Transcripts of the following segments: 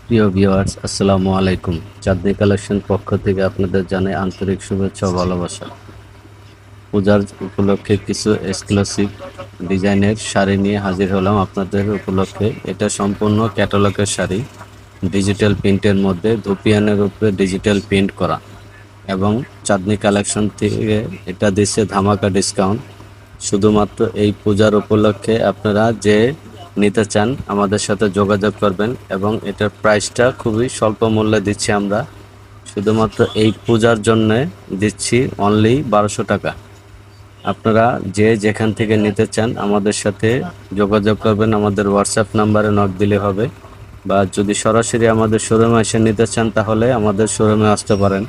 প্রিয় ভিউয়ার্স, আসসালামু আলাইকুম। চাঁদনী কালেকশন পক্ষ থেকে আপনাদের জানাই আন্তরিক শুভেচ্ছা ও ভালোবাসা। পূজার উপলক্ষে কিছু এক্সক্লুসিভ ডিজাইনের শাড়ি নিয়ে হাজির হলাম আপনাদের উপলক্ষে। এটা সম্পূর্ণ ক্যাটালগের শাড়ি, ডিজিটাল প্রিন্টের মধ্যে ধুপিয়ানের উপরে ডিজিটাল প্রিন্ট করা, এবং চাঁদনী কালেকশন থেকে এটা দিচ্ছে ধামাকা ডিসকাউন্ট। শুধুমাত্র এই পূজার উপলক্ষে আপনারা যে নিতে চান আমাদের সাথে যোগাযোগ করবেন, এবং এটার প্রাইসটা খুবই স্বল্প মূল্যে দিচ্ছি আমরা। শুধুমাত্র এই পূজার জন্য দিচ্ছি অনলি 1200 টাকা। আপনারা যে যেখান থেকে নিতে চান আমাদের সাথে যোগাযোগ করবেন, আমাদের হোয়াটসঅ্যাপ নাম্বারে নক দিলে হবে, বা যদি সরাসরি আমাদের শোরুমে এসে নিতে চান তাহলে আমাদের শোরুমে আসতে পারেন।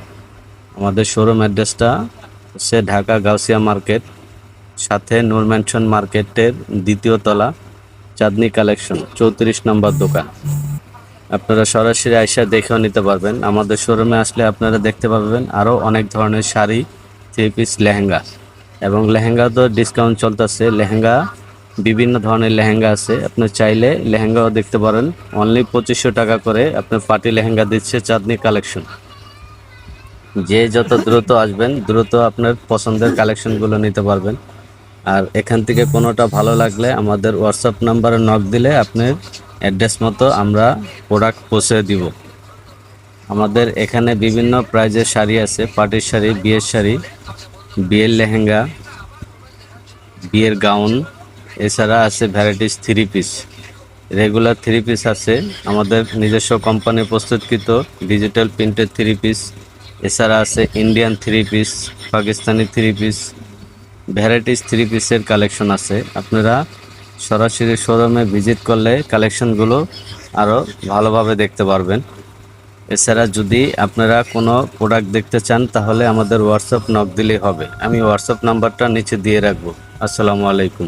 আমাদের শোরুম অ্যাড্রেসটা হচ্ছে ঢাকা গাউসিয়া মার্কেট, সাথে নূর ম্যানশন মার্কেটের দ্বিতীয় তলা, চাঁদনী কালেকশন 34 নম্বর দোকান। আপনারা সরাসরি আইসা দেখেও নিতে পারবেন। আমাদের শোরুমে আসলে আপনারা দেখতে পাবেন আরও অনেক ধরনের শাড়ি, থ্রি পিস, লেহেঙ্গা, এবং লেহেঙ্গা তো ডিসকাউন্ট চলতেছে। লেহেঙ্গা বিভিন্ন ধরনের লেহেঙ্গা আছে, আপনি চাইলে লেহেঙ্গাও দেখতে পারেন। অনলি 2500 টাকা করে আপনার পার্টি লেহেঙ্গা দিচ্ছে চাঁদনী কালেকশন। যে যত দ্রুত আসবেন দ্রুত আপনার পছন্দের কালেকশনগুলো নিতে পারবেন। আর এখান থেকে কোনোটা ভালো লাগলে আমাদের হোয়াটসঅ্যাপ নাম্বারে নক দিলে আপনার অ্যাড্রেস মতো আমরা প্রোডাক্ট পৌঁছে দিব। আমাদের এখানে বিভিন্ন প্রাইজের শাড়ি আছে, পার্টির শাড়ি, বিয়ের শাড়ি, বিয়ের লেহেঙ্গা, বিয়ের গাউন, এছাড়া আছে varieties three piece, regular three piece আছে, আমাদের নিজস্ব কোম্পানি প্রস্তুতকৃত ডিজিটাল প্রিন্টের থ্রি পিস, এছাড়া আছে Indian three piece, Pakistani three piece, varieties three পিসের কালেকশন আছে। আপনারা সরাসরি শোরুমে ভিজিট করলে কালেকশনগুলো আরও ভালোভাবে দেখতে পারবেন। এছাড়া যদি আপনারা কোনো প্রোডাক্ট দেখতে চান তাহলে আমাদের হোয়াটসঅ্যাপ নক দিলেই হবে। আমি হোয়াটসঅ্যাপ নাম্বারটা নিচে দিয়ে রাখবো। আসসালামু আলাইকুম।